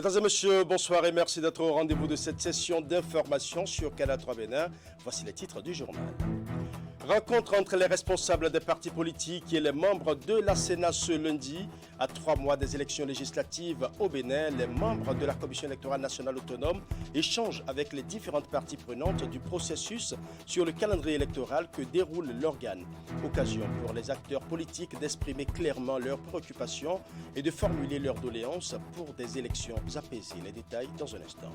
Mesdames et messieurs, bonsoir et merci d'être au rendez-vous de cette session d'information sur Canal 3 Bénin. Voici les titres du journal. Rencontre entre les responsables des partis politiques et les membres de la Sénat ce lundi. À 3 mois des élections législatives au Bénin, les membres de la Commission électorale nationale autonome échangent avec les différentes parties prenantes du processus sur le calendrier électoral que déroule l'organe. Occasion pour les acteurs politiques d'exprimer clairement leurs préoccupations et de formuler leurs doléances pour des élections apaisées. Les détails dans un instant.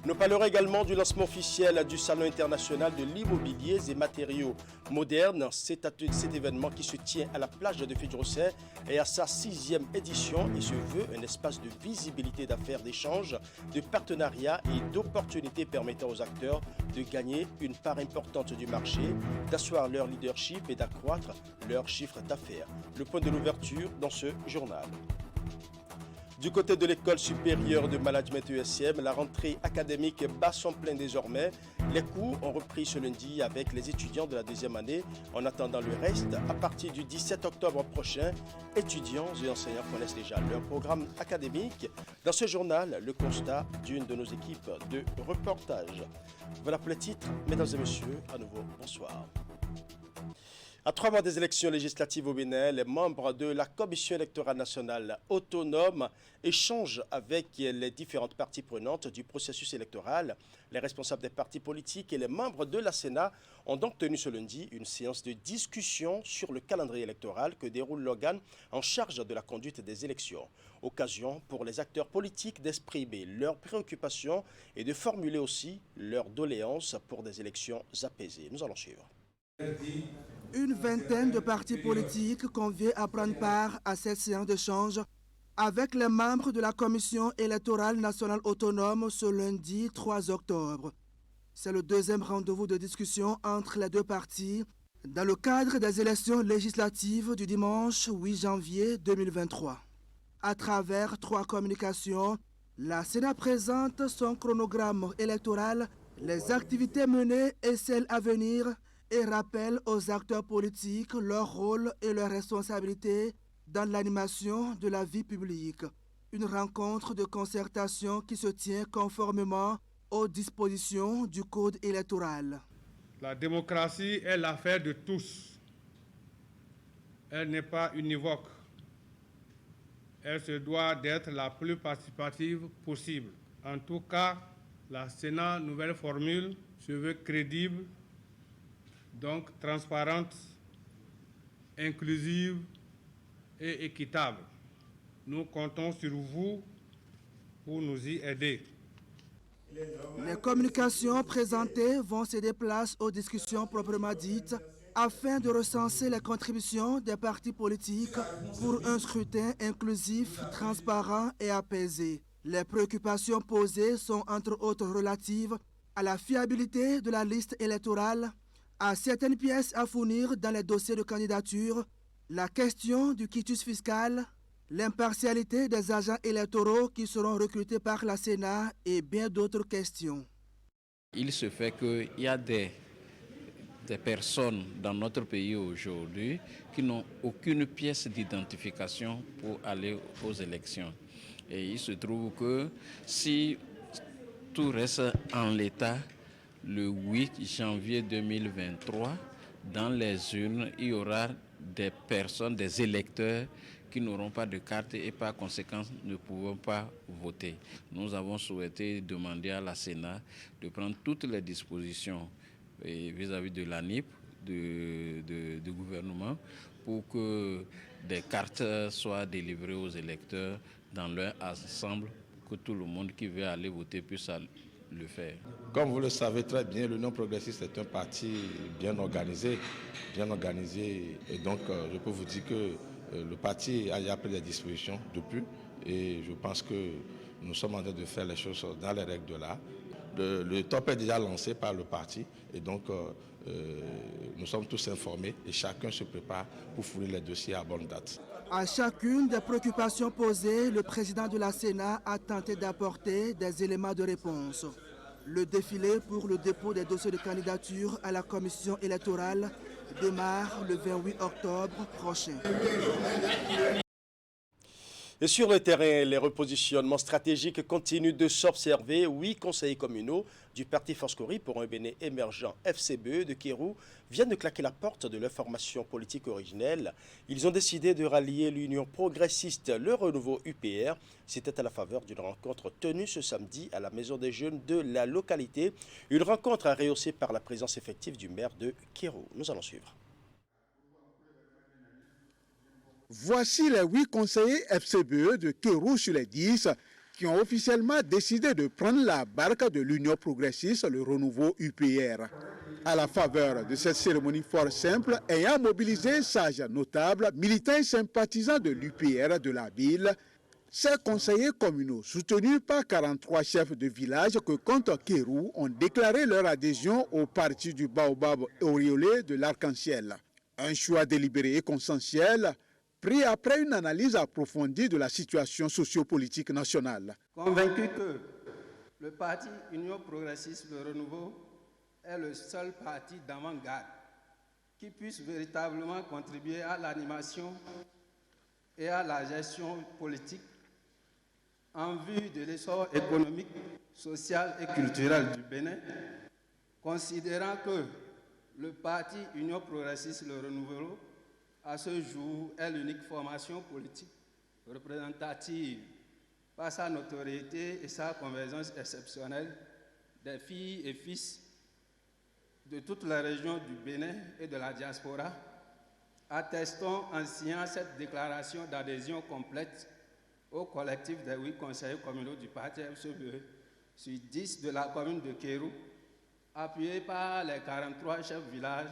Nous parlerons également du lancement officiel du Salon international de l'immobilier et matériaux modernes. Cet événement qui se tient à la plage de Fidjrosset est à sa 6e édition et se veut un espace de visibilité d'affaires, d'échanges, de partenariats et d'opportunités permettant aux acteurs de gagner une part importante du marché, d'asseoir leur leadership et d'accroître leur chiffre d'affaires. Le point de l'ouverture dans ce journal. Du côté de l'école supérieure de management ESM, la rentrée académique bat son plein désormais. Les cours ont repris ce lundi avec les étudiants de la 2e année. En attendant le reste, à partir du 17 octobre prochain, étudiants et enseignants connaissent déjà leur programme académique. Dans ce journal, le constat d'une de nos équipes de reportage. Voilà pour les titres. Mesdames et messieurs, à nouveau, bonsoir. À 3 mois des élections législatives au Bénin, les membres de la Commission électorale nationale autonome échangent avec les différentes parties prenantes du processus électoral. Les responsables des partis politiques et les membres de la Sénat ont donc tenu ce lundi une séance de discussion sur le calendrier électoral que déroule l'organe en charge de la conduite des élections. Occasion pour les acteurs politiques d'exprimer leurs préoccupations et de formuler aussi leurs doléances pour des élections apaisées. Nous allons suivre. Une vingtaine de partis politiques conviés à prendre part à cette séance d'échange avec les membres de la Commission électorale nationale autonome ce lundi 3 octobre. C'est le 2e rendez-vous de discussion entre les deux partis dans le cadre des élections législatives du dimanche 8 janvier 2023. À travers 3 communications, la Sénat présente son chronogramme électoral, les activités menées et celles à venir, et rappelle aux acteurs politiques leur rôle et leurs responsabilités dans l'animation de la vie publique. Une rencontre de concertation qui se tient conformément aux dispositions du Code électoral. La démocratie est l'affaire de tous. Elle n'est pas univoque. Elle se doit d'être la plus participative possible. En tout cas, la Sénat nouvelle formule se veut crédible, donc transparente, inclusive et équitable. Nous comptons sur vous pour nous y aider. Les communications présentées vont céder place aux discussions proprement dites afin de recenser les contributions des partis politiques pour un scrutin inclusif, transparent et apaisé. Les préoccupations posées sont entre autres relatives à la fiabilité de la liste électorale, à certaines pièces à fournir dans les dossiers de candidature, la question du quitus fiscal, l'impartialité des agents électoraux qui seront recrutés par la Sénat et bien d'autres questions. Il se fait qu'il y a des personnes dans notre pays aujourd'hui qui n'ont aucune pièce d'identification pour aller aux élections. Et il se trouve que si tout reste en l'état, le 8 janvier 2023, dans les urnes, il y aura des personnes, des électeurs qui n'auront pas de carte et par conséquent ne pourront pas voter. Nous avons souhaité demander à la Sénat de prendre toutes les dispositions vis-à-vis de l'ANIP, du gouvernement, pour que des cartes soient délivrées aux électeurs dans leur ensemble, que tout le monde qui veut aller voter puisse le faire. Comme vous le savez très bien, l'Union progressiste est un parti bien organisé et donc je peux vous dire que le parti a pris des dispositions depuis et je pense que nous sommes en train de faire les choses dans les règles de l'art. Le top est déjà lancé par le parti et donc nous sommes tous informés et chacun se prépare pour fournir les dossiers à bonne date. À chacune des préoccupations posées, le président de la Sénat a tenté d'apporter des éléments de réponse. Le défilé pour le dépôt des dossiers de candidature à la commission électorale démarre le 28 octobre prochain. Et sur le terrain, les repositionnements stratégiques continuent de s'observer. 8 conseillers communaux du parti Force-Cori pour un Bénin émergent FCBE de Kérou viennent de claquer la porte de leur formation politique originelle. Ils ont décidé de rallier l'Union progressiste Le Renouveau UPR. C'était à la faveur d'une rencontre tenue ce samedi à la Maison des Jeunes de la localité. Une rencontre rehaussée par la présence effective du maire de Kérou. Nous allons suivre. Voici les 8 conseillers FCBE de Kérou sur les 10 qui ont officiellement décidé de prendre la barque de l'Union progressiste, le Renouveau UPR. À la faveur de cette cérémonie fort simple, ayant mobilisé sages, notables, militants et sympathisants de l'UPR de la ville, ces conseillers communaux, soutenus par 43 chefs de village que compte Kérou, ont déclaré leur adhésion au parti du Baobab auréolé de l'Arc-en-Ciel. Un choix délibéré et consensuel, pris après une analyse approfondie de la situation sociopolitique nationale. Convaincu que le parti Union progressiste Le Renouveau est le seul parti d'avant-garde qui puisse véritablement contribuer à l'animation et à la gestion politique en vue de l'essor économique, social et culturel du Bénin, considérant que le parti Union progressiste Le Renouveau à ce jour, est l'unique formation politique représentative par sa notoriété et sa convergence exceptionnelle des filles et fils de toutes les régions du Bénin et de la diaspora, attestons en signant cette déclaration d'adhésion complète au collectif des 8 conseillers communaux du parti FCBE sur 10 de la commune de Kérou, appuyé par les 43 chefs villages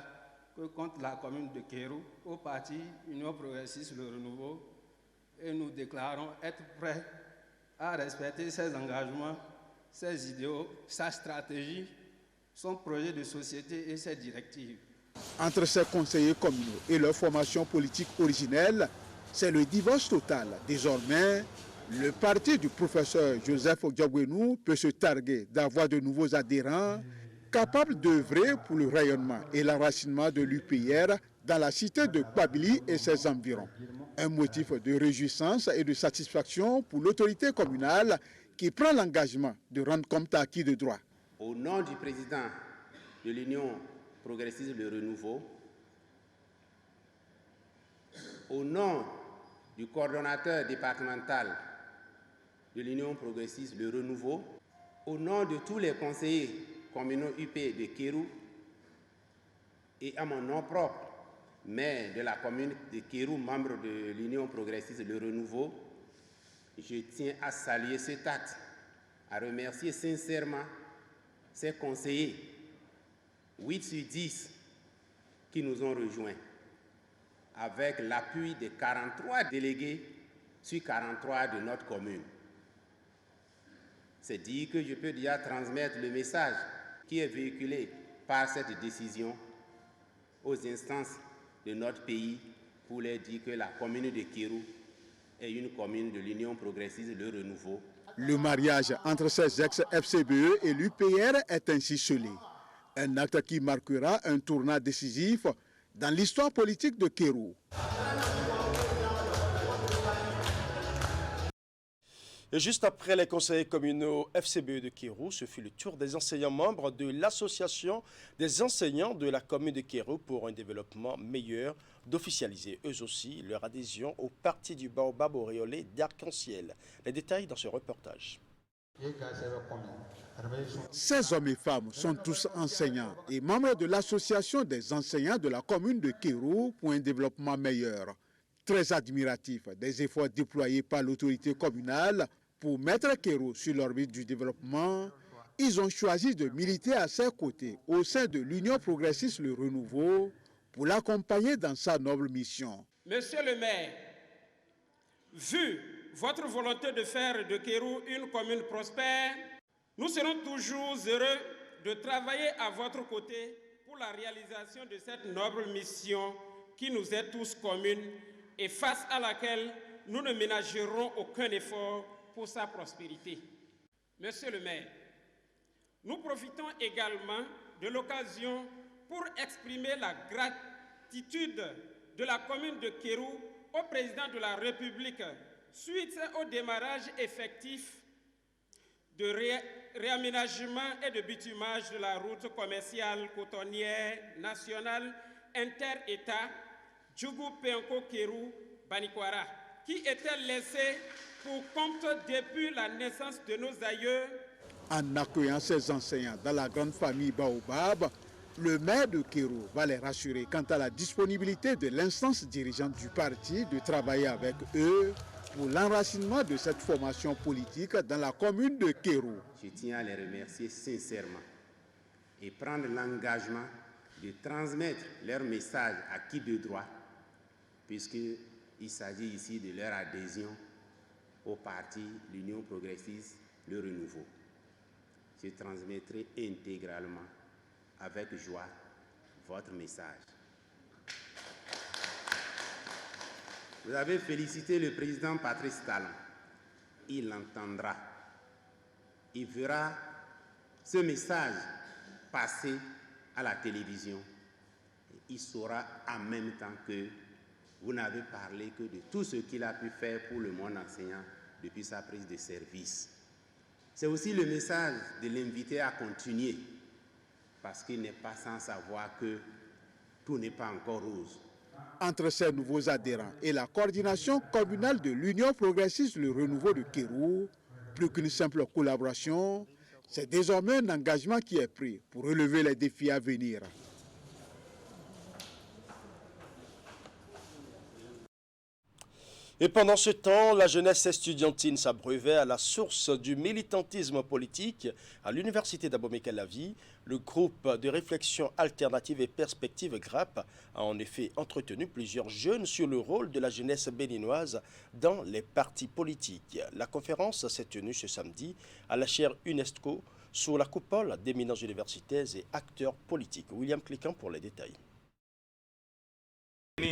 que compte la commune de Kérou au parti Union progressiste Le Renouveau, et nous déclarons être prêts à respecter ses engagements, ses idéaux, sa stratégie, son projet de société et ses directives. Entre ces conseillers communaux et leur formation politique originelle, c'est le divorce total. Désormais, le parti du professeur Joseph Diogwenou peut se targuer d'avoir de nouveaux adhérents capable d'œuvrer pour le rayonnement et l'enracinement de l'UPR dans la cité de Kpabili et ses environs. Un motif de réjouissance et de satisfaction pour l'autorité communale qui prend l'engagement de rendre compte à qui de droit. Au nom du président de l'Union progressiste Le Renouveau, au nom du coordonnateur départemental de l'Union progressiste Le Renouveau, au nom de tous les conseillers communaux UP de Kérou et à mon nom propre, maire de la commune de Kérou, membre de l'Union progressiste Le Renouveau, je tiens à saluer cet acte, à remercier sincèrement ces conseillers, 8 sur 10, qui nous ont rejoints, avec l'appui des 43 délégués sur 43 de notre commune. C'est dire que je peux déjà transmettre le message qui est véhiculé par cette décision aux instances de notre pays pour leur dire que la commune de Kérou est une commune de l'Union progressiste Le Renouveau. Le mariage entre ces ex-FCBE et l'UPR est ainsi scellé. Un acte qui marquera un tournant décisif dans l'histoire politique de Kérou. Et juste après les conseillers communaux FCBE de Kérou, ce fut le tour des enseignants membres de l'association des enseignants de la commune de Kérou pour un développement meilleur d'officialiser eux aussi leur adhésion au parti du Baobab auréolé d'Arc-en-Ciel. Les détails dans ce reportage. Ces hommes et femmes sont tous enseignants et membres de l'association des enseignants de la commune de Kérou pour un développement meilleur. Très admiratifs des efforts déployés par l'autorité communale pour mettre Kérou sur l'orbite du développement, ils ont choisi de militer à ses côtés au sein de l'Union progressiste Le Renouveau pour l'accompagner dans sa noble mission. Monsieur le maire, vu votre volonté de faire de Kérou une commune prospère, nous serons toujours heureux de travailler à votre côté pour la réalisation de cette noble mission qui nous est tous commune et face à laquelle nous ne ménagerons aucun effort pour sa prospérité. Monsieur le maire, nous profitons également de l'occasion pour exprimer la gratitude de la commune de Kérou au président de la République, suite au démarrage effectif de réaménagement et de bitumage de la route commerciale cotonnière nationale inter-État Djougou-Peonko-Kérou-Banikwara, qui était laissée pour compte depuis la naissance de nos aïeux. En accueillant ces enseignants dans la grande famille Baobab, le maire de Kérou va les rassurer quant à la disponibilité de l'instance dirigeante du parti de travailler avec eux pour l'enracinement de cette formation politique dans la commune de Kérou. Je tiens à les remercier sincèrement et prendre l'engagement de transmettre leur message à qui de droit, puisqu'il s'agit ici de leur adhésion au parti l'Union progressiste, le Renouveau. Je transmettrai intégralement, avec joie, votre message. Vous avez félicité le président Patrice Talon. Il l'entendra. Il verra ce message passer à la télévision. Et il saura en même temps que vous n'avez parlé que de tout ce qu'il a pu faire pour le monde enseignant depuis sa prise de service. C'est aussi le message de l'inviter à continuer, parce qu'il n'est pas sans savoir que tout n'est pas encore rose. Entre ces nouveaux adhérents et la coordination communale de l'Union progressiste Le Renouveau de Kérou, plus qu'une simple collaboration, c'est désormais un engagement qui est pris pour relever les défis à venir. Et pendant ce temps, la jeunesse estudiantine s'abreuvait à la source du militantisme politique à l'université d'Abomey-Calavi. Le groupe de réflexion alternative et perspective GRAP a en effet entretenu plusieurs jeunes sur le rôle de la jeunesse béninoise dans les partis politiques. La conférence s'est tenue ce samedi à la chaire UNESCO sous la coupole d'éminents universitaires et acteurs politiques. William Cliquant pour les détails.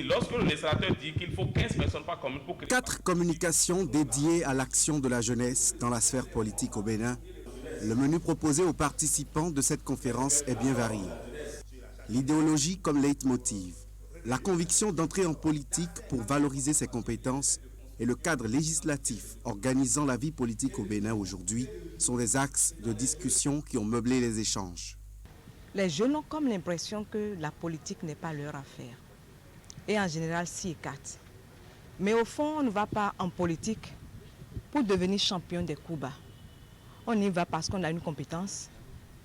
Lorsque le législateur dit qu'il faut 15 personnes par commune pour créer... 4 communications dédiées à l'action de la jeunesse dans la sphère politique au Bénin. Le menu proposé aux participants de cette conférence est bien varié. L'idéologie comme leitmotiv, la conviction d'entrer en politique pour valoriser ses compétences et le cadre législatif organisant la vie politique au Bénin aujourd'hui sont les axes de discussion qui ont meublé les échanges. Les jeunes ont comme l'impression que la politique n'est pas leur affaire. Et en général s'y écartent. Mais au fond, on ne va pas en politique pour devenir champion des coups bas. On y va parce qu'on a une compétence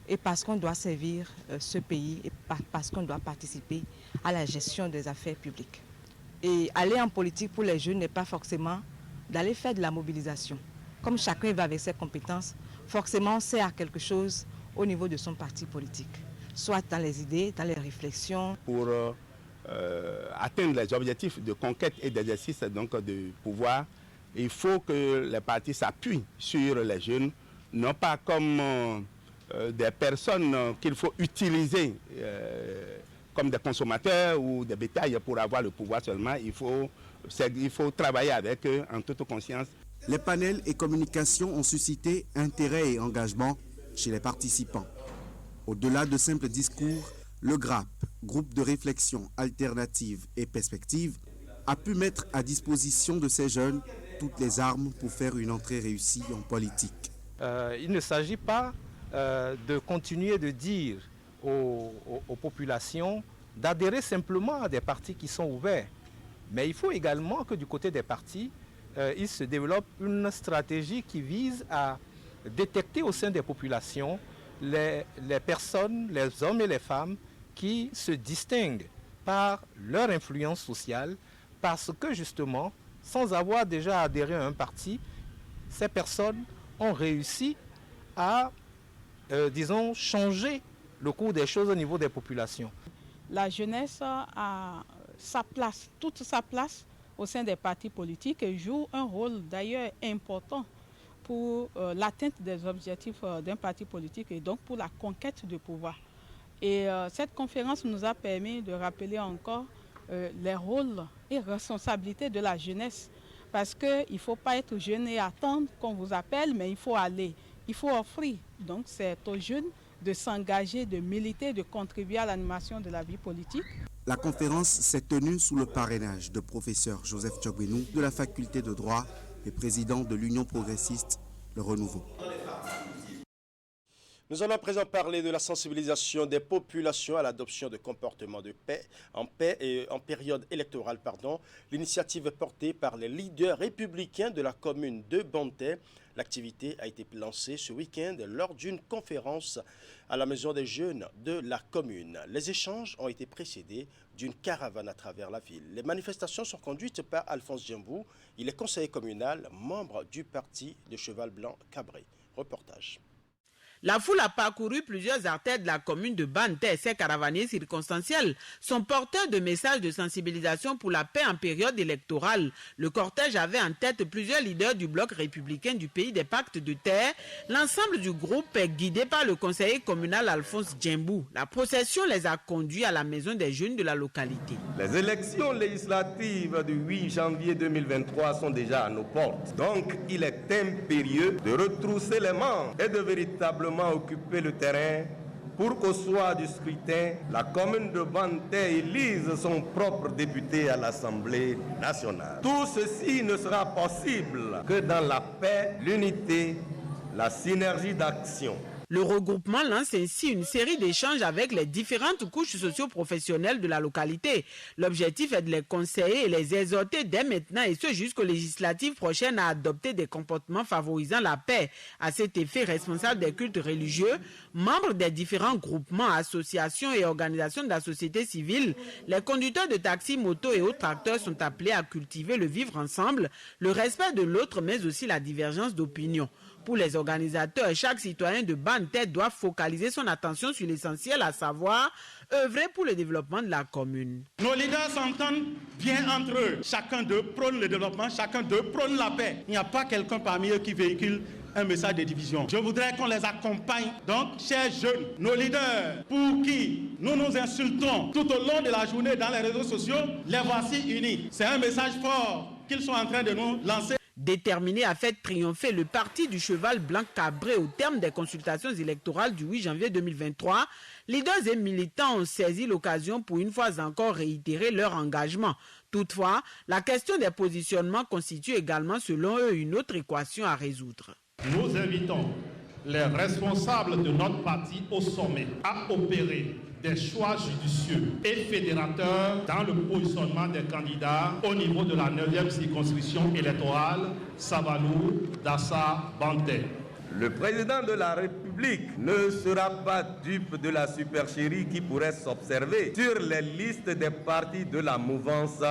et parce qu'on doit servir ce pays et parce qu'on doit participer à la gestion des affaires publiques. Et aller en politique pour les jeunes n'est pas forcément d'aller faire de la mobilisation. Comme chacun va avec ses compétences, forcément on sert à quelque chose au niveau de son parti politique, soit dans les idées, dans les réflexions. Pour atteindre les objectifs de conquête et d'exercice donc de pouvoir, il faut que les partis s'appuient sur les jeunes, non pas comme des personnes qu'il faut utiliser comme des consommateurs ou des bétails pour avoir le pouvoir seulement. Il faut travailler avec eux en toute conscience. Les panels et communications ont suscité intérêt et engagement chez les participants. Au-delà de simples discours, le GRAP, groupe de réflexion alternative et perspective, a pu mettre à disposition de ces jeunes toutes les armes pour faire une entrée réussie en politique. Il ne s'agit pas de continuer de dire aux populations d'adhérer simplement à des partis qui sont ouverts. Mais il faut également que du côté des partis, il se développe une stratégie qui vise à détecter au sein des populations les personnes, les hommes et les femmes qui se distinguent par leur influence sociale, parce que justement, sans avoir déjà adhéré à un parti, ces personnes ont réussi à, disons, changer le cours des choses au niveau des populations. La jeunesse a sa place, toute sa place au sein des partis politiques et joue un rôle d'ailleurs important pour l'atteinte des objectifs d'un parti politique et donc pour la conquête du pouvoir. Et cette conférence nous a permis de rappeler encore les rôles et responsabilités de la jeunesse. Parce qu'il ne faut pas être jeune et attendre qu'on vous appelle, mais il faut aller, il faut offrir. Donc c'est aux jeunes de s'engager, de militer, de contribuer à l'animation de la vie politique. La conférence s'est tenue sous le parrainage de professeur Joseph Tchogbenou de la faculté de droit et président de l'Union progressiste, le Renouveau. Nous allons à présent parler de la sensibilisation des populations à l'adoption de comportements de paix en période électorale. L'initiative est portée par les leaders républicains de la commune de Banté. L'activité a été lancée ce week-end lors d'une conférence à la Maison des Jeunes de la commune. Les échanges ont été précédés d'une caravane à travers la ville. Les manifestations sont conduites par Alphonse Djembou. Il est conseiller communal, membre du parti de Cheval Blanc Cabré. Reportage. La foule a parcouru plusieurs artères de la commune de Banté. Ces caravaniers circonstanciels sont porteurs de messages de sensibilisation pour la paix en période électorale. Le cortège avait en tête plusieurs leaders du bloc républicain du pays des pactes de terre. L'ensemble du groupe est guidé par le conseiller communal Alphonse Djembou. La procession les a conduits à la maison des jeunes de la localité. Les élections législatives du 8 janvier 2023 sont déjà à nos portes. Donc, il est impérieux de retrousser les manches et de véritablement occuper le terrain pour qu'au soir du scrutin, la commune de Banté élise son propre député à l'Assemblée nationale. Tout ceci ne sera possible que dans la paix, l'unité, la synergie d'action. Le regroupement lance ainsi une série d'échanges avec les différentes couches socio-professionnelles de la localité. L'objectif est de les conseiller et les exhorter dès maintenant et ce jusqu'aux législatives prochaines à adopter des comportements favorisant la paix. À cet effet, responsables des cultes religieux, membres des différents groupements, associations et organisations de la société civile, les conducteurs de taxis, motos et autres acteurs sont appelés à cultiver le vivre ensemble, le respect de l'autre mais aussi la divergence d'opinion. Pour les organisateurs, chaque citoyen de Banté doit focaliser son attention sur l'essentiel, à savoir œuvrer pour le développement de la commune. Nos leaders s'entendent bien entre eux. Chacun d'eux prône le développement, chacun d'eux prône la paix. Il n'y a pas quelqu'un parmi eux qui véhicule un message de division. Je voudrais qu'on les accompagne. Donc, chers jeunes, nos leaders, pour qui nous nous insultons tout au long de la journée dans les réseaux sociaux, les voici unis. C'est un message fort qu'ils sont en train de nous lancer. Déterminé à faire triompher le parti du Cheval Blanc Cabré au terme des consultations électorales du 8 janvier 2023, leaders et militants ont saisi l'occasion pour une fois encore réitérer leur engagement. Toutefois, la question des positionnements constitue également selon eux une autre équation à résoudre. Nous invitons les responsables de notre parti au sommet à opérer des choix judicieux et fédérateurs dans le positionnement des candidats au niveau de la 9e circonscription électorale Savalou-Dassa-Banté. Le président de la République ne sera pas dupe de la supercherie qui pourrait s'observer sur les listes des partis de la mouvance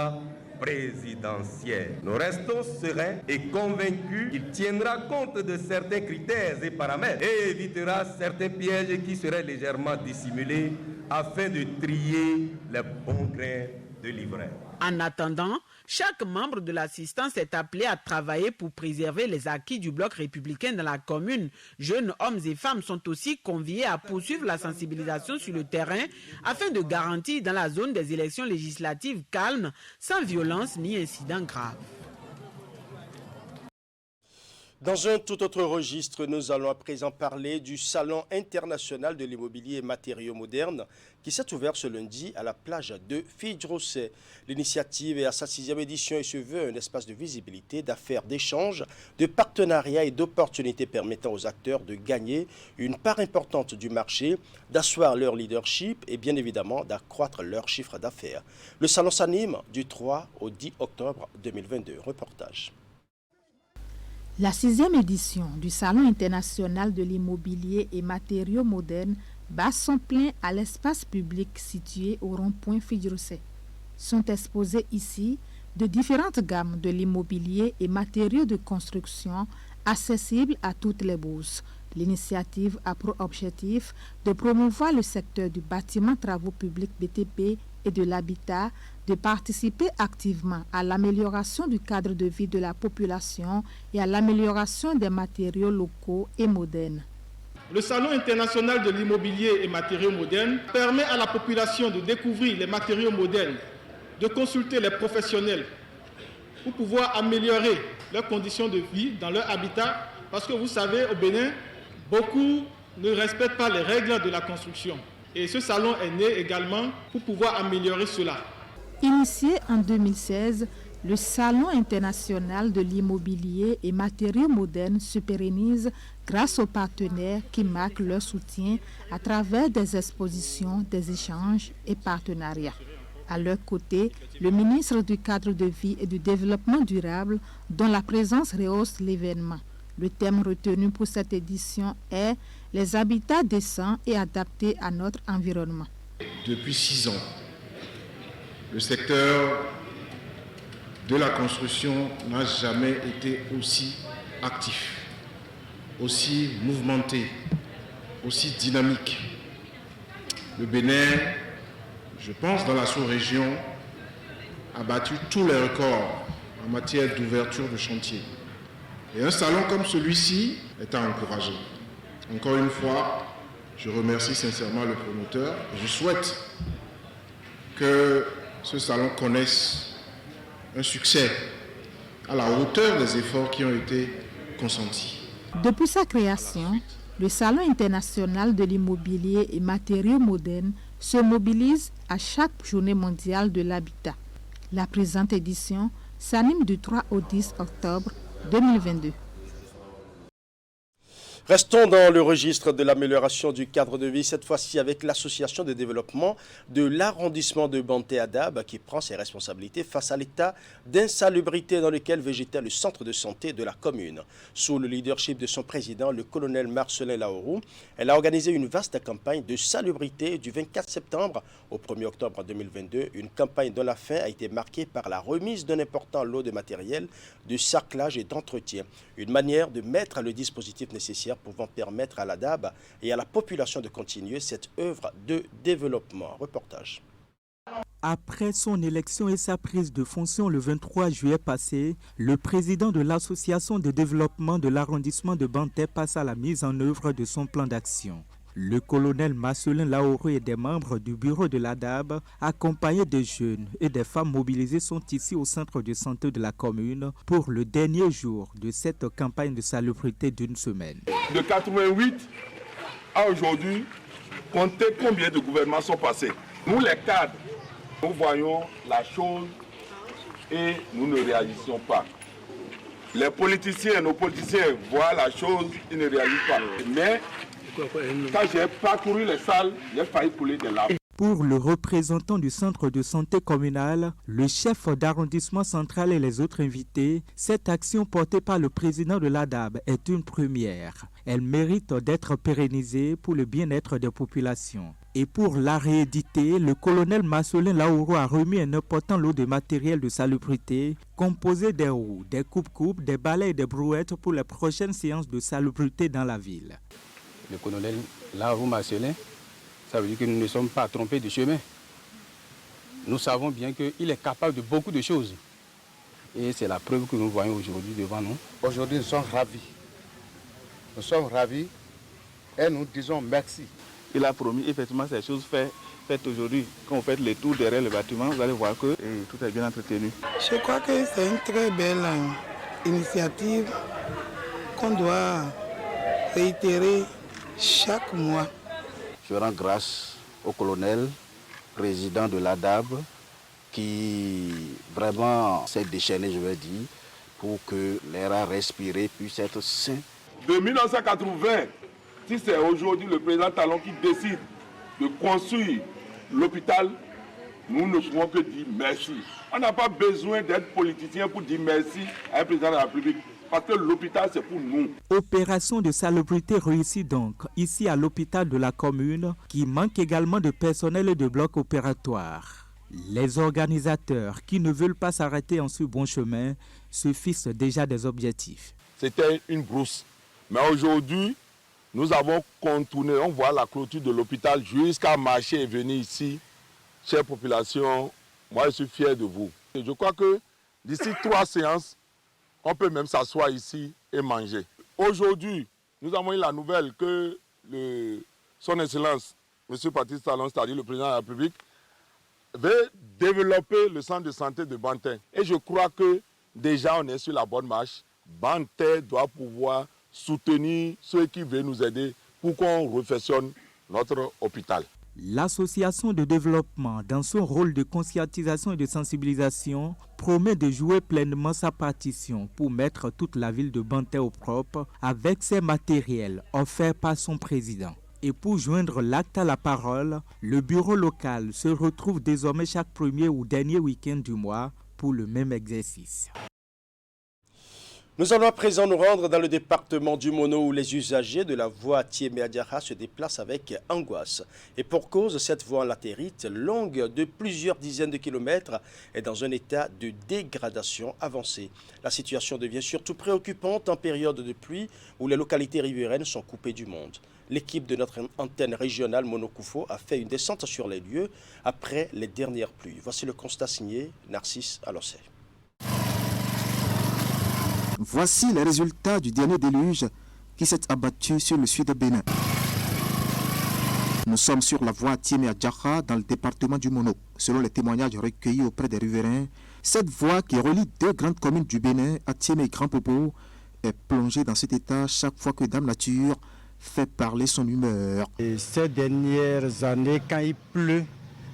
présidentielle. Nous restons sereins et convaincus qu'il tiendra compte de certains critères et paramètres et évitera certains pièges qui seraient légèrement dissimulés afin de trier les bons grains de l'ivraie. En attendant, chaque membre de l'assistance est appelé à travailler pour préserver les acquis du bloc républicain dans la commune. Jeunes hommes et femmes sont aussi conviés à poursuivre la sensibilisation sur le terrain afin de garantir dans la zone des élections législatives calmes, sans violence ni incidents graves. Dans un tout autre registre, nous allons à présent parler du Salon international de l'immobilier et matériaux modernes qui s'est ouvert ce lundi à la plage de Fidjrosset. L'initiative est à sa 6e édition et se veut un espace de visibilité, d'affaires, d'échanges, de partenariats et d'opportunités permettant aux acteurs de gagner une part importante du marché, d'asseoir leur leadership et bien évidemment d'accroître leur chiffre d'affaires. Le salon s'anime du 3 au 10 octobre 2022. Reportage. La 6e édition du Salon international de l'immobilier et matériaux modernes bat son plein à l'espace public situé au rond-point Fidjrosset. Sont exposés ici de différentes gammes de l'immobilier et matériaux de construction accessibles à toutes les bourses. L'initiative a pour objectif de promouvoir le secteur du bâtiment travaux publics BTP et de l'habitat, de participer activement à l'amélioration du cadre de vie de la population et à l'amélioration des matériaux locaux et modernes. Le Salon international de l'immobilier et matériaux modernes permet à la population de découvrir les matériaux modernes, de consulter les professionnels pour pouvoir améliorer leurs conditions de vie dans leur habitat. Parce que vous savez, au Bénin, beaucoup ne respectent pas les règles de la construction. Et ce salon est né également pour pouvoir améliorer cela. Initié en 2016, le Salon international de l'immobilier et matériaux modernes se pérennise grâce aux partenaires qui marquent leur soutien à travers des expositions, des échanges et partenariats. À leur côté, le ministre du Cadre de vie et du Développement durable, dont la présence rehausse l'événement. Le thème retenu pour cette édition est « Les habitats décents et adaptés à notre environnement ». Depuis 6 ans, le secteur de la construction n'a jamais été aussi actif, aussi mouvementé, aussi dynamique. Le Bénin, je pense dans la sous-région, a battu tous les records en matière d'ouverture de chantier. Et un salon comme celui-ci est à encourager. Encore une fois, je remercie sincèrement le promoteur et je souhaite que ce salon connaisse un succès à la hauteur des efforts qui ont été consentis. Depuis sa création, le Salon international de l'immobilier et matériaux modernes se mobilise à chaque journée mondiale de l'habitat. La présente édition s'anime du 3 au 10 octobre 2022. Restons dans le registre de l'amélioration du cadre de vie, cette fois-ci avec l'association de développement de l'arrondissement de Banté-Adab qui prend ses responsabilités face à l'état d'insalubrité dans lequel végétait le centre de santé de la commune. Sous le leadership de son président, le colonel Marcelin Laourou, elle a organisé une vaste campagne de salubrité du 24 septembre au 1er octobre 2022, une campagne dont la fin a été marquée par la remise d'un important lot de matériel, de sarclage et d'entretien, une manière de mettre le dispositif nécessaire pouvant permettre à l'ADAB et à la population de continuer cette œuvre de développement. Reportage. Après son élection et sa prise de fonction le 23 juillet passé, le président de l'association de développement de l'arrondissement de Banté passe à la mise en œuvre de son plan d'action. Le colonel Marcelin Laourou et des membres du bureau de l'ADAB, accompagnés de jeunes et des femmes mobilisées, sont ici au centre de santé de la commune pour le dernier jour de cette campagne de salubrité d'une semaine. De 88 à aujourd'hui, comptez combien de gouvernements sont passés. Nous les cadres, nous voyons la chose et nous ne réagissons pas. Les politiciens, nos politiciens voient la chose, ils ne réagissent pas. Mais quand j'ai parcouru les salles, j'ai failli couler des larmes. Pour le représentant du centre de santé communal, le chef d'arrondissement central et les autres invités, cette action portée par le président de l'ADAB est une première. Elle mérite d'être pérennisée pour le bien-être des populations. Et pour la rééditer, le colonel Marcelin Laourou a remis un important lot de matériel de salubrité composé des roues, des coupes-coupes, des balais et des brouettes pour les prochaines séances de salubrité dans la ville. Le colonel Laourou Marcelin, ça veut dire que nous ne sommes pas trompés de chemin. Nous savons bien qu'il est capable de beaucoup de choses. Et c'est la preuve que nous voyons aujourd'hui devant nous. Aujourd'hui, nous sommes ravis. Nous sommes ravis et nous disons merci. Il a promis effectivement ces choses faites aujourd'hui. Quand vous faites le tour derrière le bâtiment, vous allez voir que tout est bien entretenu. Je crois que c'est une très belle initiative qu'on doit réitérer chaque mois. Je rends grâce au colonel, président de l'ADAB, qui vraiment s'est déchaîné, je vais dire, pour que l'air à respirer puisse être sain. De 1980, si c'est aujourd'hui le président Talon qui décide de construire l'hôpital, nous ne pouvons que dire merci. On n'a pas besoin d'être politicien pour dire merci à un président de la République. Parce que l'hôpital, c'est pour nous. Opération de salubrité réussie donc, ici à l'hôpital de la commune, qui manque également de personnel et de blocs opératoires. Les organisateurs qui ne veulent pas s'arrêter en ce bon chemin se fixent déjà des objectifs. C'était une brousse. Mais aujourd'hui, nous avons contourné, on voit la clôture de l'hôpital jusqu'à marcher et venir ici. Chère population, moi je suis fier de vous. Et je crois que d'ici 3 séances, on peut même s'asseoir ici et manger. Aujourd'hui, nous avons eu la nouvelle que son Excellence, M. Patrice Talon, c'est-à-dire le président de la République, veut développer le centre de santé de Banté. Et je crois que déjà on est sur la bonne marche. Banté doit pouvoir soutenir ceux qui veulent nous aider pour qu'on refectionne notre hôpital. L'association de développement, dans son rôle de conscientisation et de sensibilisation, promet de jouer pleinement sa partition pour mettre toute la ville de Banté au propre avec ses matériels offerts par son président. Et pour joindre l'acte à la parole, le bureau local se retrouve désormais chaque premier ou dernier week-end du mois pour le même exercice. Nous allons à présent nous rendre dans le département du Mono où les usagers de la voie Thiémé-Adiara se déplacent avec angoisse. Et pour cause, cette voie en latérite, longue de plusieurs dizaines de kilomètres, est dans un état de dégradation avancée. La situation devient surtout préoccupante en période de pluie où les localités riveraines sont coupées du monde. L'équipe de notre antenne régionale Monokoufo a fait une descente sur les lieux après les dernières pluies. Voici le constat signé Narcisse Alossé. Voici les résultats du dernier déluge qui s'est abattu sur le sud de Bénin. Nous sommes sur la voie Thiémé-Adiara dans le département du Mono. Selon les témoignages recueillis auprès des riverains, cette voie qui relie deux grandes communes du Bénin, Thiémé et Grand Popo, est plongée dans cet état chaque fois que Dame Nature fait parler son humeur. Et ces dernières années, quand il pleut,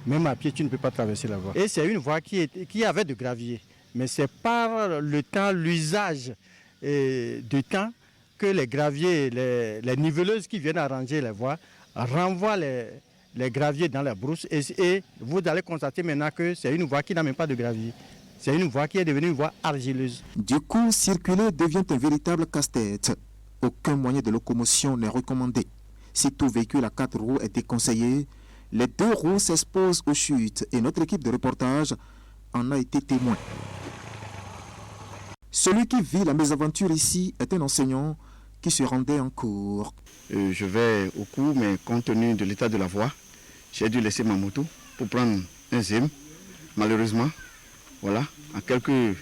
même à pied, tu ne peux pas traverser la voie. Et c'est une voie qui avait de gravier. Mais c'est par le temps, l'usage du temps, que les graviers, les niveleuses qui viennent arranger les voies renvoient les graviers dans la brousse. Et vous allez constater maintenant que c'est une voie qui n'a même pas de gravier. C'est une voie qui est devenue une voie argileuse. Du coup, circuler devient un véritable casse-tête. Aucun moyen de locomotion n'est recommandé. Si tout véhicule à 4 roues est déconseillé, les 2 roues s'exposent aux chutes et notre équipe de reportage en a été témoin. Celui qui vit la mésaventure ici est un enseignant qui se rendait en cours. Je vais au cours, mais compte tenu de l'état de la voie, j'ai dû laisser ma moto pour prendre un ZEM. Malheureusement, voilà, à quelques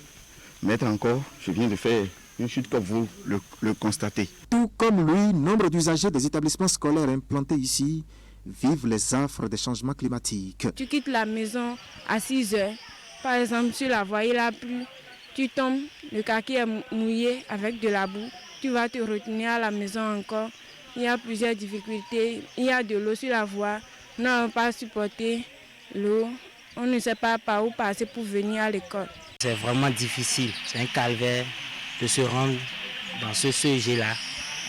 mètres encore, je viens de faire une chute comme vous le constatez. Tout comme lui, nombre d'usagers des établissements scolaires implantés ici vivent les affres des changements climatiques. Tu quittes la maison à 6 heures. Par exemple, sur la voie, il a plu. Tu tombes, le kaki est mouillé avec de la boue. Tu vas te retenir à la maison encore. Il y a plusieurs difficultés. Il y a de l'eau sur la voie. Nous n'avons pas supporté l'eau. On ne sait pas par où passer pour venir à l'école. C'est vraiment difficile. C'est un calvaire de se rendre dans ce CG-là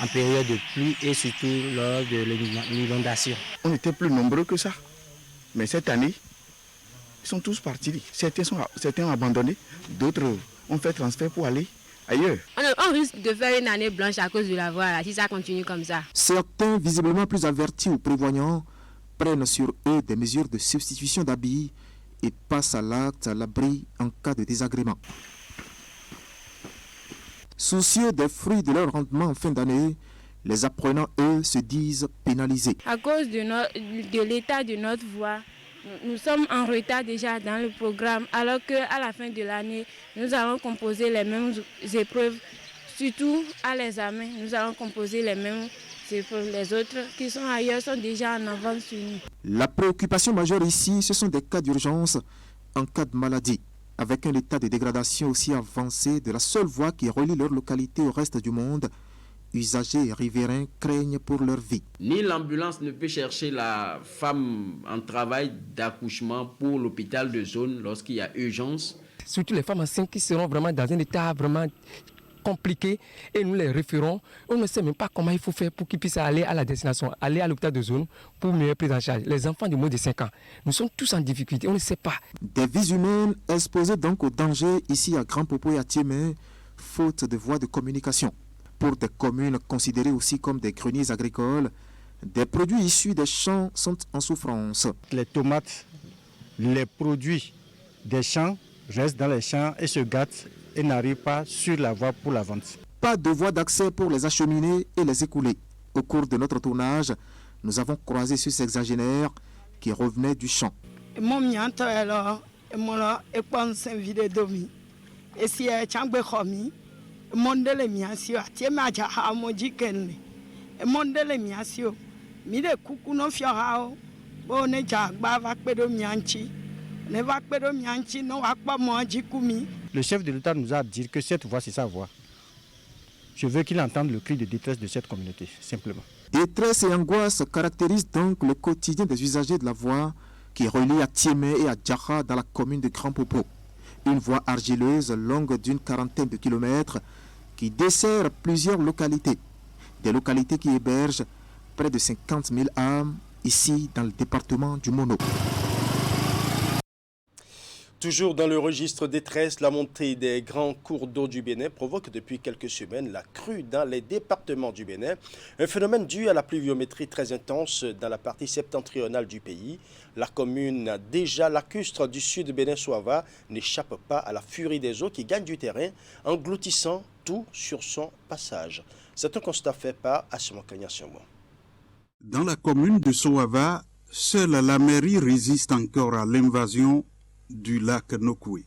en période de pluie et surtout lors de l'inondation. On était plus nombreux que ça. Mais cette année, ils sont tous partis. Certains ont abandonné, d'autres ont fait transfert pour aller ailleurs. On risque de faire une année blanche à cause de la voie là, si ça continue comme ça. Certains, visiblement plus avertis ou prévoyants, prennent sur eux des mesures de substitution d'habits et passent à l'acte à l'abri en cas de désagrément. Soucieux des fruits de leur rendement en fin d'année, les apprenants, eux, se disent pénalisés. À cause de l'état de notre voie, nous sommes en retard déjà dans le programme, alors qu'à la fin de l'année, nous allons composer les mêmes épreuves, surtout à l'examen, nous allons composer les mêmes épreuves. Les autres qui sont ailleurs sont déjà en avance sur nous. La préoccupation majeure ici, ce sont des cas d'urgence en cas de maladie, avec un état de dégradation aussi avancé de la seule voie qui relie leur localité au reste du monde. Usagers et riverains craignent pour leur vie. Ni l'ambulance ne peut chercher la femme en travail d'accouchement pour l'hôpital de zone lorsqu'il y a urgence. Surtout les femmes enceintes qui seront vraiment dans un état vraiment compliqué et nous les référons. On ne sait même pas comment il faut faire pour qu'ils puissent aller à la destination, aller à l'hôpital de zone pour mieux prise en charge. Les enfants de moins de 5 ans, nous sommes tous en difficulté, on ne sait pas. Des vies humaines exposées donc au danger ici à Grand Popo et à Thiémé, faute de voies de communication. Pour des communes considérées aussi comme des greniers agricoles, des produits issus des champs sont en souffrance. Les tomates, les produits des champs restent dans les champs et se gâtent et n'arrivent pas sur la voie pour la vente. Pas de voie d'accès pour les acheminer et les écouler. Au cours de notre tournage, nous avons croisé ce sexagénaire qui revenait du champ. Mondele miasio atiema aja ha mojikenne mondele miasio mi de kuku no fio hao bo ne jagba va pedo mianchi ne va pedo mianchi no wa pa mo jikumi. Le chef de l'État nous a dit que cette voie c'est sa voie. Je veux qu'il entende le cri de détresse de cette communauté, simplement. Détresse et angoisse caractérisent donc le quotidien des usagers de la voie qui relie Atiémé et Adjara dans la commune de Grand Popo. Une voie argileuse longue d'une quarantaine de kilomètres qui dessert plusieurs localités. Des localités qui hébergent près de 50 000 âmes ici dans le département du Mono. Toujours dans le registre détresse, la montée des grands cours d'eau du Bénin provoque depuis quelques semaines la crue dans les départements du Bénin, un phénomène dû à la pluviométrie très intense dans la partie septentrionale du pays. La commune déjà lacustre du sud Bénin-Souava n'échappe pas à la furie des eaux qui gagnent du terrain, engloutissant tout sur son passage. C'est un constat fait par Assimo Kanyasyomo. Dans la commune de Souava, seule la mairie résiste encore à l'invasion du lac Nokoué.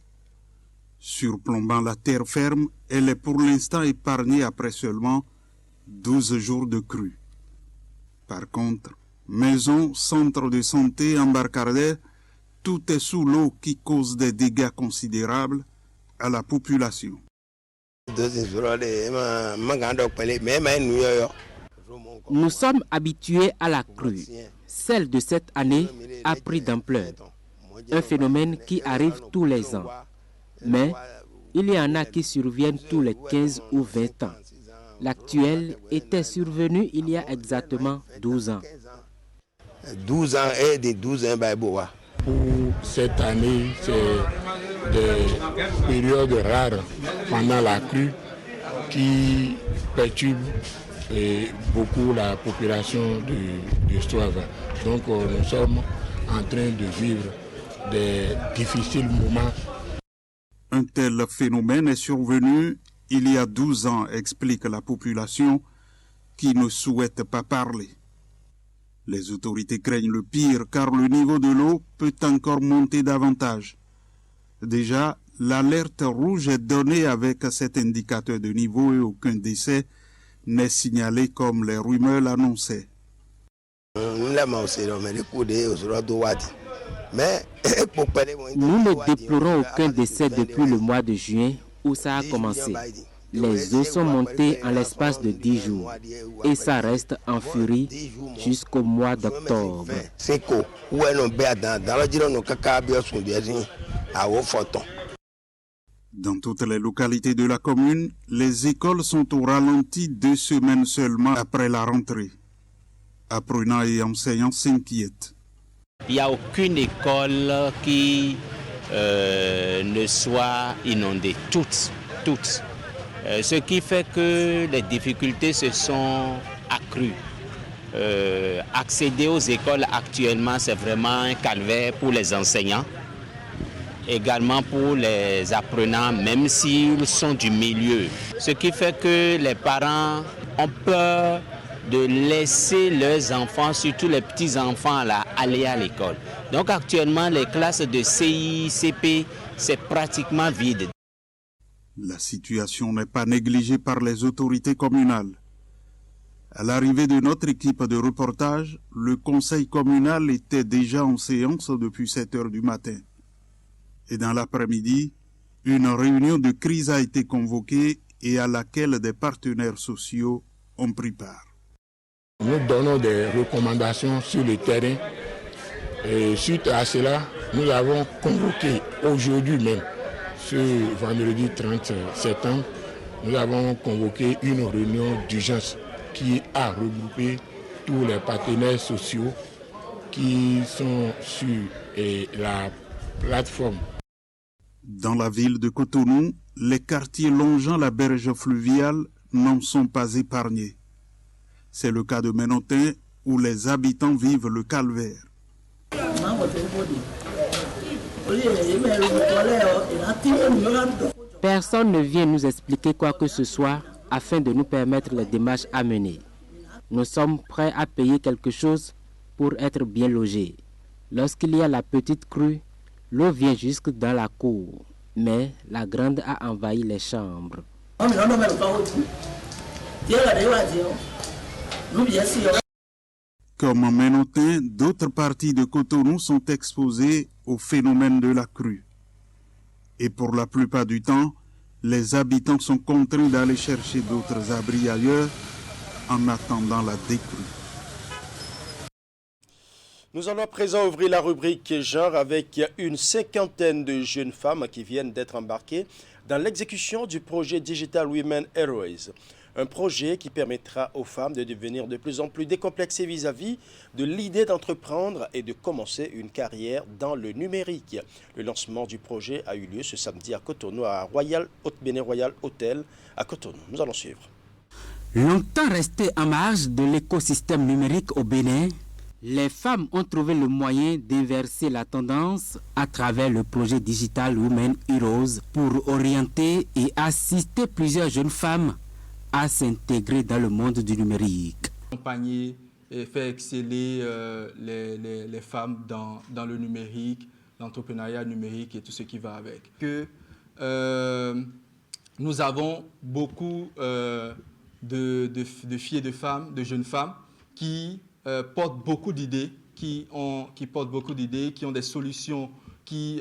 Surplombant la terre ferme, elle est pour l'instant épargnée après seulement 12 jours de crue. Par contre, maisons, centres de santé, embarcadères, tout est sous l'eau qui cause des dégâts considérables à la population. Nous sommes habitués à la crue. Celle de cette année a pris d'ampleur. Un phénomène qui arrive tous les ans. Mais il y en a qui surviennent tous les 15 ou 20 ans. L'actuel était survenu il y a exactement 12 ans. 12 ans et des 12 ans, pour cette année, c'est des périodes rares pendant la crue qui perturbent beaucoup la population de Souava. Donc nous sommes en train de vivre des difficiles moments. Un tel phénomène est survenu il y a 12 ans, explique la population qui ne souhaite pas parler. Les autorités craignent le pire car le niveau de l'eau peut encore monter davantage. Déjà, l'alerte rouge est donnée avec cet indicateur de niveau et aucun décès n'est signalé comme les rumeurs l'annonçaient. Nous ne déplorons aucun décès depuis le mois de juin où ça a commencé. Les eaux sont montées en l'espace de 10 jours et ça reste en furie jusqu'au mois d'octobre. Dans toutes les localités de la commune, les écoles sont au ralenti 2 semaines seulement après la rentrée. Apprenants et enseignants s'inquiètent. Il n'y a aucune école qui ne soit inondée, toutes. Ce qui fait que les difficultés se sont accrues. Accéder aux écoles actuellement, c'est vraiment un calvaire pour les enseignants, également pour les apprenants, même s'ils sont du milieu. Ce qui fait que les parents ont peur de laisser leurs enfants, surtout les petits-enfants, aller à l'école. Donc actuellement, les classes de CI, CP, c'est pratiquement vide. La situation n'est pas négligée par les autorités communales. À l'arrivée de notre équipe de reportage, le conseil communal était déjà en séance depuis 7 heures du matin. Et dans l'après-midi, une réunion de crise a été convoquée et à laquelle des partenaires sociaux ont pris part. Nous donnons des recommandations sur le terrain et suite à cela, nous avons convoqué aujourd'hui même, ce vendredi 30 septembre, nous avons convoqué une réunion d'urgence qui a regroupé tous les partenaires sociaux qui sont sur la plateforme. Dans la ville de Cotonou, les quartiers longeant la berge fluviale n'en sont pas épargnés. C'est le cas de Ménotin où les habitants vivent le calvaire. Personne ne vient nous expliquer quoi que ce soit afin de nous permettre les démarches à mener. Nous sommes prêts à payer quelque chose pour être bien logés. Lorsqu'il y a la petite crue, l'eau vient jusque dans la cour, mais la grande a envahi les chambres. Comme Ménotin, d'autres parties de Cotonou sont exposées au phénomène de la crue. Et pour la plupart du temps, les habitants sont contraints d'aller chercher d'autres abris ailleurs en attendant la décrue. Nous allons à présent ouvrir la rubrique genre avec une cinquantaine de jeunes femmes qui viennent d'être embarquées dans l'exécution du projet Digital Women Heroes. Un projet qui permettra aux femmes de devenir de plus en plus décomplexées vis-à-vis de l'idée d'entreprendre et de commencer une carrière dans le numérique. Le lancement du projet a eu lieu ce samedi à Cotonou, à Bénin Royal Hotel à Cotonou. Nous allons suivre. Longtemps resté en marge de l'écosystème numérique au Bénin, les femmes ont trouvé le moyen d'inverser la tendance à travers le projet Digital Women Heroes pour orienter et assister plusieurs jeunes femmes à s'intégrer dans le monde du numérique. Accompagner et faire exceller les femmes dans le numérique, l'entrepreneuriat numérique et tout ce qui va avec. Nous avons beaucoup de filles et de femmes, de jeunes femmes qui portent beaucoup d'idées, qui ont des solutions, qui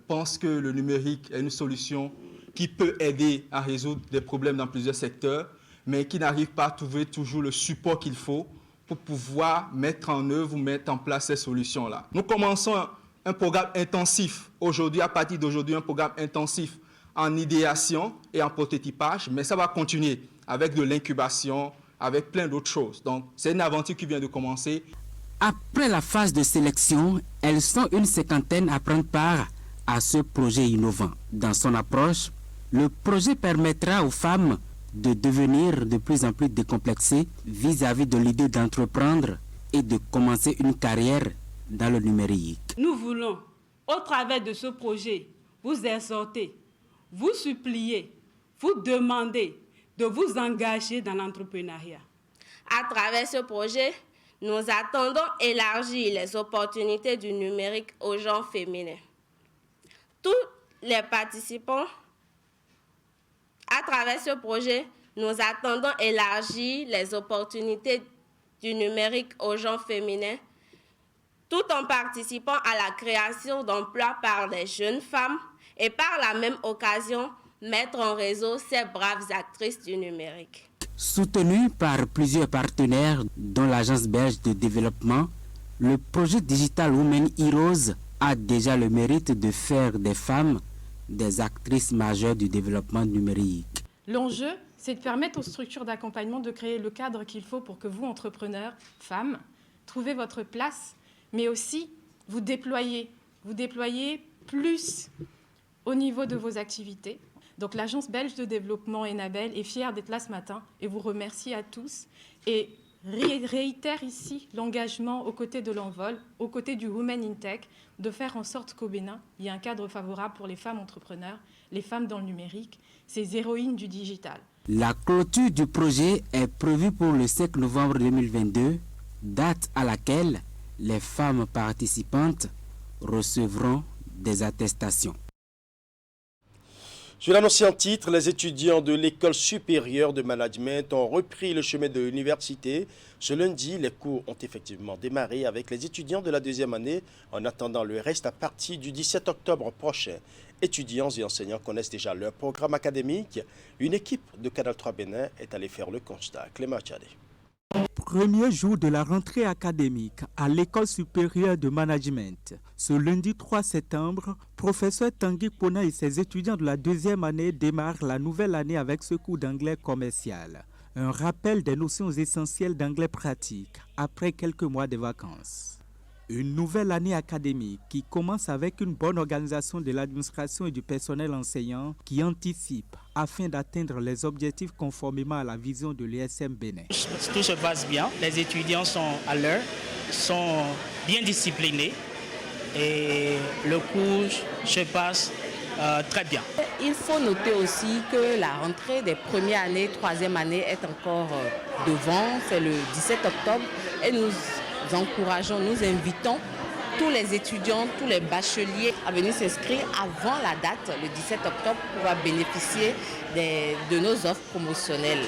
pensent que le numérique est une solution qui peut aider à résoudre des problèmes dans plusieurs secteurs, mais qui n'arrivent pas à trouver toujours le support qu'il faut pour pouvoir mettre en œuvre ou mettre en place ces solutions-là. Nous commençons un programme intensif aujourd'hui, à partir d'aujourd'hui, un programme intensif en idéation et en prototypage, mais ça va continuer avec de l'incubation, avec plein d'autres choses. Donc, c'est une aventure qui vient de commencer. Après la phase de sélection, elles sont une cinquantaine à prendre part à ce projet innovant. Dans son approche, le projet permettra aux femmes de devenir de plus en plus décomplexées vis-à-vis de l'idée d'entreprendre et de commencer une carrière dans le numérique. Nous voulons, au travers de ce projet, vous exhorter, vous supplier, vous demander de vous engager dans l'entrepreneuriat. À travers ce projet, nous attendons élargir les opportunités du numérique aux genres féminins. Tous les participants, à travers ce projet, nous attendons élargir les opportunités du numérique aux genres féminins, tout en participant à la création d'emplois par les jeunes femmes et par la même occasion, mettre en réseau ces braves actrices du numérique. Soutenu par plusieurs partenaires, dont l'Agence belge de développement, le projet Digital Women Heroes a déjà le mérite de faire des femmes des actrices majeures du développement numérique. L'enjeu, c'est de permettre aux structures d'accompagnement de créer le cadre qu'il faut pour que vous, entrepreneurs, femmes, trouvez votre place, mais aussi vous déployez plus au niveau de vos activités. Donc l'Agence belge de développement Enabel est fière d'être là ce matin et vous remercie à tous et réitère ici l'engagement aux côtés de l'Envol, aux côtés du Women in Tech, de faire en sorte qu'au Bénin, il y ait un cadre favorable pour les femmes entrepreneurs, les femmes dans le numérique, ces héroïnes du digital. La clôture du projet est prévue pour le 5 novembre 2022, date à laquelle les femmes participantes recevront des attestations. Je l'annonçais en titre, les étudiants de l'École supérieure de management ont repris le chemin de l'université. Ce lundi, les cours ont effectivement démarré avec les étudiants de la deuxième année, en attendant le reste à partir du 17 octobre prochain. Étudiants et enseignants connaissent déjà leur programme académique. Une équipe de Canal 3 Bénin est allée faire le constat. Clément Tchadé. Premier jour de la rentrée académique à l'École supérieure de management. Ce lundi 3 septembre, professeur Tanguy Pona et ses étudiants de la deuxième année démarrent la nouvelle année avec ce cours d'anglais commercial. Un rappel des notions essentielles d'anglais pratique après quelques mois de vacances. Une nouvelle année académique qui commence avec une bonne organisation de l'administration et du personnel enseignant qui anticipe afin d'atteindre les objectifs conformément à la vision de l'ESM Bénin. Tout se passe bien, les étudiants sont à l'heure, sont bien disciplinés et le cours se passe très bien. Il faut noter aussi que la rentrée des premières années, troisième année est encore devant, c'est le 17 octobre et nous encourageons, nous invitons tous les étudiants, tous les bacheliers à venir s'inscrire avant la date, le 17 octobre, pour pouvoir bénéficier de nos offres promotionnelles.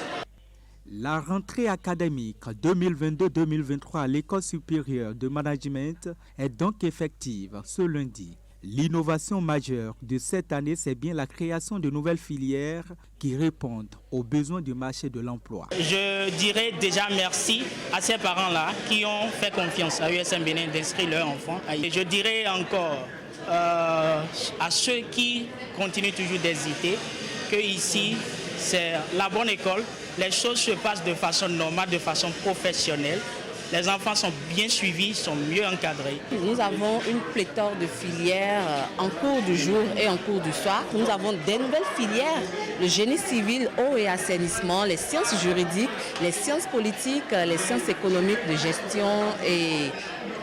La rentrée académique 2022-2023 à l'École supérieure de management est donc effective ce lundi. L'innovation majeure de cette année, c'est bien la création de nouvelles filières qui répondent aux besoins du marché de l'emploi. Je dirais déjà merci à ces parents-là qui ont fait confiance à USM Bénin d'inscrire leurs enfants. Et je dirais encore à ceux qui continuent toujours d'hésiter que ici, c'est la bonne école. Les choses se passent de façon normale, de façon professionnelle. Les enfants sont bien suivis, sont mieux encadrés. Nous avons une pléthore de filières en cours du jour et en cours du soir. Nous avons des nouvelles filières, le génie civil, eau et assainissement, les sciences juridiques, les sciences politiques, les sciences économiques de gestion et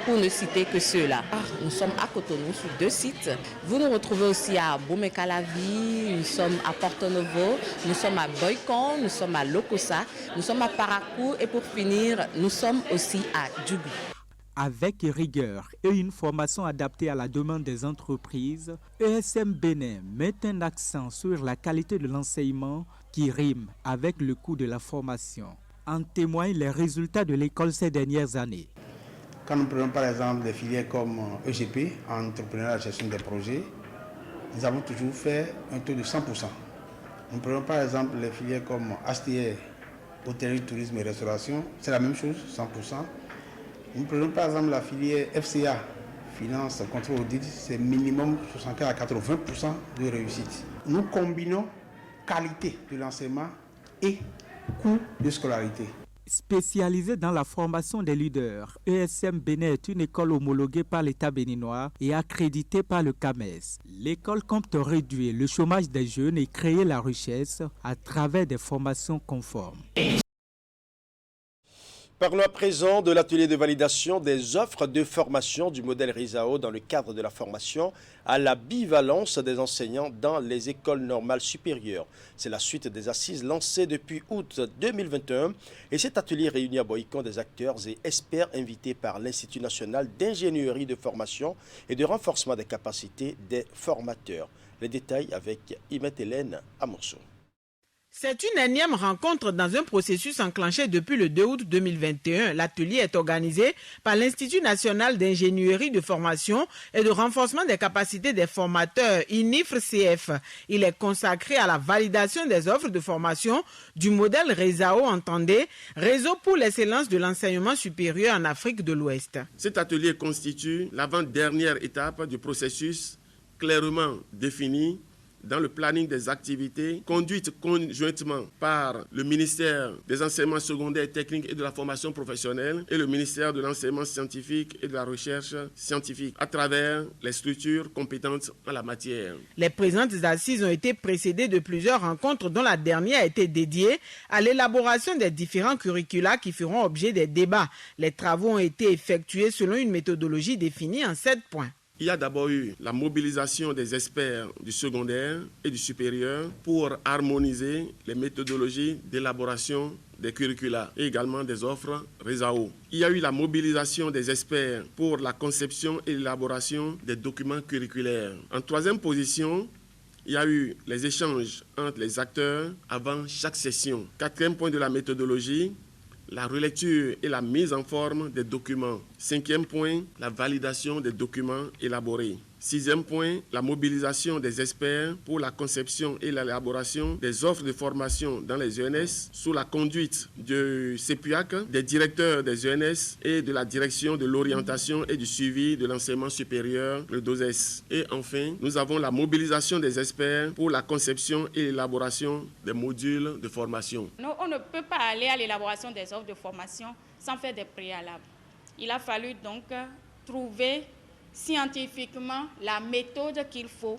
pour ne citer que ceux-là. Nous sommes à Cotonou sur 2 sites. Vous nous retrouvez aussi à Bomekalavi, nous sommes à Porto Novo, nous sommes à Boycon, nous sommes à Lokossa, nous sommes à Parakou et pour finir, nous sommes aussi à Djougou. Avec rigueur et une formation adaptée à la demande des entreprises, ESM Bénin met un accent sur la qualité de l'enseignement qui rime avec le coût de la formation. En témoignent les résultats de l'école ces dernières années. Quand nous prenons par exemple des filières comme EGP, entrepreneuriat et gestion des projets, nous avons toujours fait un taux de 100%. Nous prenons par exemple les filières comme HTR, hôtellerie, tourisme et restauration, c'est la même chose, 100%. Nous prenons par exemple la filière FCA, finance, contrôle, audit, c'est minimum 75 à 80% de réussite. Nous combinons qualité de l'enseignement et coût de scolarité. Spécialisée dans la formation des leaders, ESM Bénin est une école homologuée par l'État béninois et accréditée par le CAMES. L'école compte réduire le chômage des jeunes et créer la richesse à travers des formations conformes. Parlons à présent de l'atelier de validation des offres de formation du modèle RISAO dans le cadre de la formation à la bivalence des enseignants dans les écoles normales supérieures. C'est la suite des assises lancées depuis août 2021 et cet atelier réunit à Boycon des acteurs et experts invités par l'Institut national d'ingénierie de formation et de renforcement des capacités des formateurs. Les détails avec Imet Hélène Amorso. C'est une énième rencontre dans un processus enclenché depuis le 2 août 2021. L'atelier est organisé par l'Institut national d'ingénierie de formation et de renforcement des capacités des formateurs, INIFR-CF. Il est consacré à la validation des offres de formation du modèle RISAO, entendez, Réseau pour l'excellence de l'enseignement supérieur en Afrique de l'Ouest. Cet atelier constitue l'avant-dernière étape du processus clairement défini dans le planning des activités conduites conjointement par le ministère des enseignements secondaires, techniques et de la formation professionnelle et le ministère de l'enseignement scientifique et de la recherche scientifique à travers les structures compétentes en la matière. Les présentes assises ont été précédées de plusieurs rencontres dont la dernière a été dédiée à l'élaboration des différents curricula qui feront objet des débats. Les travaux ont été effectués selon une méthodologie définie en 7 points. Il y a d'abord eu la mobilisation des experts du secondaire et du supérieur pour harmoniser les méthodologies d'élaboration des curricula et également des offres RISAO. Il y a eu la mobilisation des experts pour la conception et l'élaboration des documents curriculaires. En troisième position, il y a eu les échanges entre les acteurs avant chaque session. Quatrième point de la méthodologie, la relecture et la mise en forme des documents. 5e point, la validation des documents élaborés. 6e point, la mobilisation des experts pour la conception et l'élaboration des offres de formation dans les ENS sous la conduite du CEPUAC, des directeurs des ENS et de la direction de l'orientation et du suivi de l'enseignement supérieur, le DOSES. Et enfin, nous avons la mobilisation des experts pour la conception et l'élaboration des modules de formation. Non, on ne peut pas aller à l'élaboration des offres de formation sans faire des préalables. Il a fallu donc trouver scientifiquement la méthode qu'il faut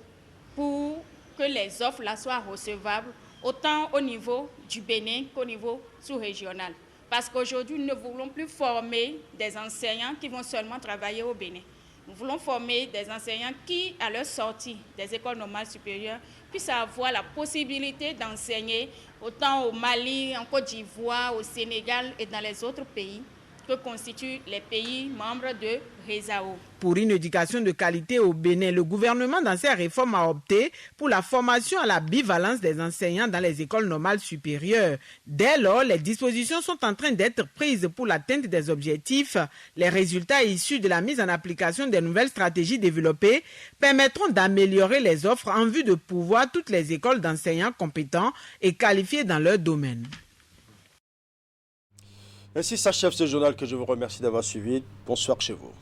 pour que les offres là soient recevables autant au niveau du Bénin qu'au niveau sous-régional. Parce qu'aujourd'hui, nous ne voulons plus former des enseignants qui vont seulement travailler au Bénin. Nous voulons former des enseignants qui, à leur sortie des écoles normales supérieures, puissent avoir la possibilité d'enseigner autant au Mali, en Côte d'Ivoire, au Sénégal et dans les autres pays que constituent les pays membres de RESAO. Pour une éducation de qualité au Bénin, le gouvernement dans ses réformes a opté pour la formation à la bivalence des enseignants dans les écoles normales supérieures. Dès lors, les dispositions sont en train d'être prises pour l'atteinte des objectifs. Les résultats issus de la mise en application des nouvelles stratégies développées permettront d'améliorer les offres en vue de pourvoir toutes les écoles d'enseignants compétents et qualifiés dans leur domaine. Ainsi s'achève ce journal que je vous remercie d'avoir suivi. Bonsoir chez vous.